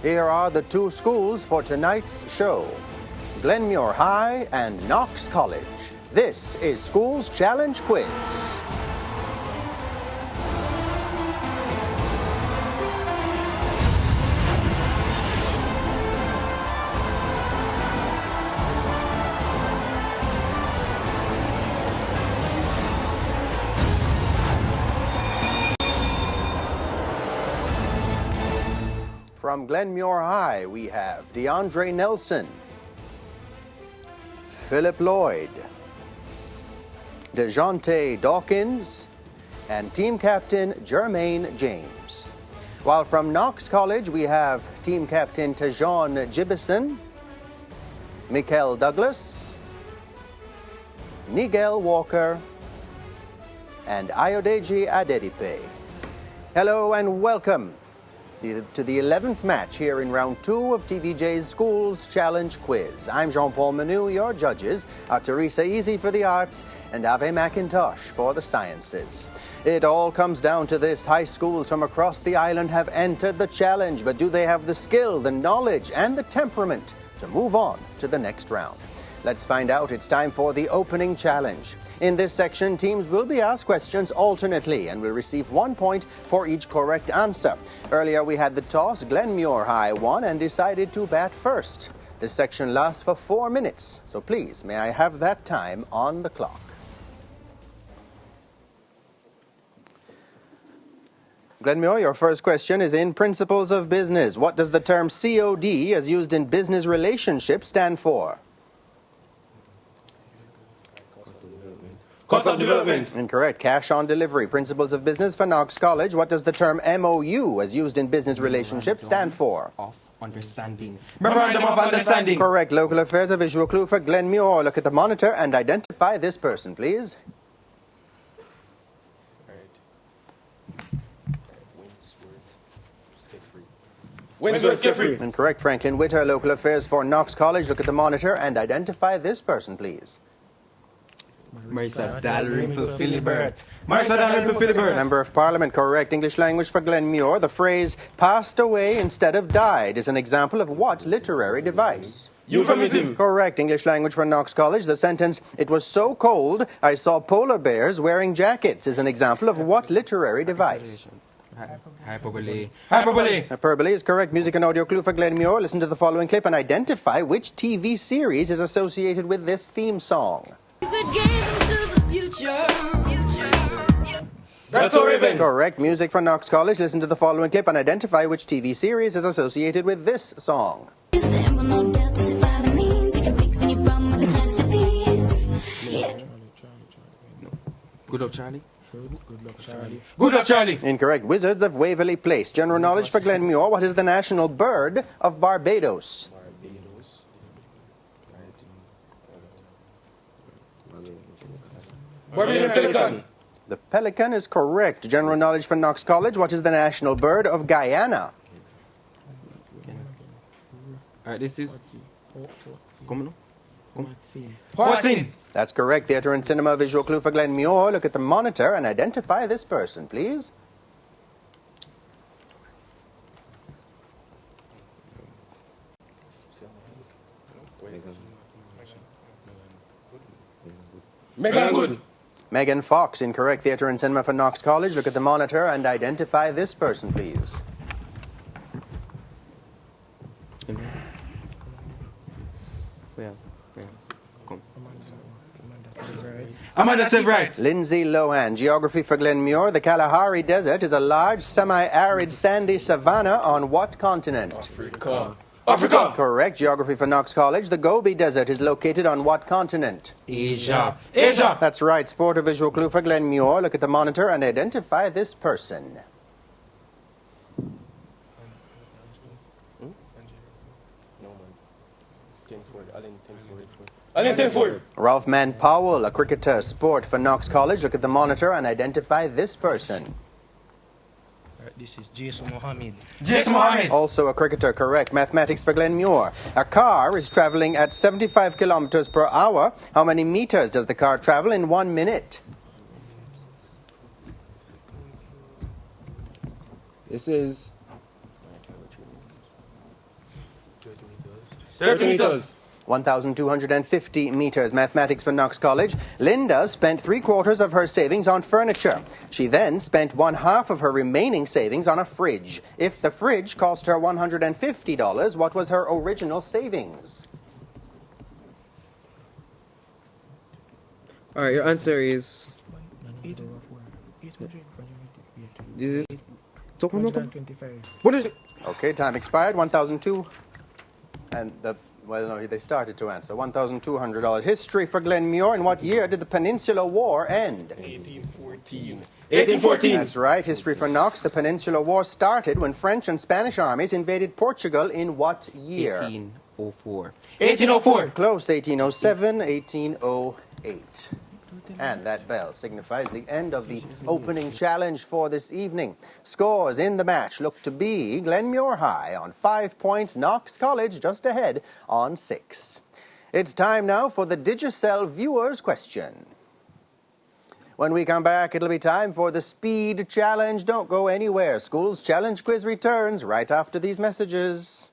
Here are the two schools for tonight's show: Glenmuir High and Knox College. This is Schools Challenge Quiz. From Glenmuir High, we have DeAndre Nelson, Philip Lloyd, DeJounte Dawkins, and team captain Jermaine James. While from Knox College, we have team captain Tajon Jibison, Mikel Douglas, Nigel Walker, and Ayodeji Adedipe. Hello and welcome to the 11th match here in round 2 of TVJ's Schools Challenge Quiz. I'm Jean-Paul Manu. Your judges are Teresa Easy for the arts and Ave McIntosh for the sciences. It all comes down to this: high schools from across the island have entered the challenge, but do they have the skill, the knowledge, and the temperament to move on to the next round? Let's find out. It's time for the opening challenge. In this section, teams will be asked questions alternately and will receive 1 point for each correct answer. Earlier we had the toss. Glenmuir High won and decided to bat first. This section lasts for 4 minutes, so please, may I have that time on the clock? Glenmuir, your first question is in Principles of Business. What does the term COD, as used in business relationships, stand for? Cost of development. Incorrect. Cash on delivery. Principles of Business for Knox College. What does the term MOU, as used in business relationships, stand for? Of understanding. Memorandum of understanding. Correct. Local affairs. A visual clue for Glenmuir. Look at the monitor and identify this person, please. Winsworth Jeffrey. Incorrect. Franklin Witter. Local affairs for Knox College. Look at the monitor and identify this person, please. Marisa Dalrymple Philibert. Marisa Dalrymple Philibert. Member of Parliament. Correct. English language for Glenmuir. The phrase passed away instead of died is an example of what literary device? Euphemism. Correct. English language for Knox College. The sentence, "It was so cold, I saw polar bears wearing jackets," is an example of what literary device? Hyperbole. Hyperbole. Hyperbole is correct. Music and audio clue for Glenmuir. Listen to the following clip and identify which TV series is associated with this theme song. You could gaze into the future. That's so Raven. Correct. Music for Knox College. Listen to the following clip and identify which TV series is associated with this song. Is there ever no doubt to defy the means? You can fix any problem with the slightest of these. Yes. Good luck, Charlie. Good luck, Charlie. Good luck, Charlie. Incorrect. Wizards of Waverley Place. General knowledge for Glenmuir. What is the national bird of Barbados? Barbadian Pelican. The pelican is correct. General knowledge for Knox College. What is the national bird of Guyana? This is... What's in? That's correct. Theatre and cinema. Visual clue for Glenmuir. Look at the monitor and identify this person, please. Megan Good. Megan Fox. Incorrect. Theatre and cinema for Knox College. Look at the monitor and identify this person, please. Amanda Severide. Lindsay Lohan. Geography for Glenmuir. The Kalahari Desert is a large, semi-arid, sandy savanna on what continent? Africa. Africa. Correct. Geography for Knox College. The Gobi Desert is located on what continent? Asia. Asia. That's right. Sport or visual clue for Glenmuir. Look at the monitor and identify this person. Ralph Mann Powell, a cricketer. Sport for Knox College. Look at the monitor and identify this person. This is Jason Mohammed. Jason Mohammed. Also a cricketer, correct. Mathematics for Glenmuir. A car is traveling at 75 kilometers per hour. How many meters does the car travel in 1 minute? This is 30 meters. 1,250 meters. Mathematics for Knox College. Linda spent 3/4 of her savings on furniture. She then spent 1/2 of her remaining savings on a fridge. If the fridge cost her $150, what was her original savings? All right, your answer is. This is. 125. What is it? Okay, time expired. 1,200. And well, no, they started to answer. $1,200. History for Glenmuir. In what year did the Peninsular War end? 1814. 1814. That's right. History for Knox. The Peninsular War started when French and Spanish armies invaded Portugal in what year? 1804. 1804. Close. 1807, 1808. And that bell signifies the end of the opening challenge for this evening. Scores in the match look to be Glenmuir High on 5 points, Knox College just ahead on 6. It's time now for the Digicel viewers' question. When we come back, it'll be time for the Speed Challenge. Don't go anywhere. School's Challenge Quiz returns right after these messages.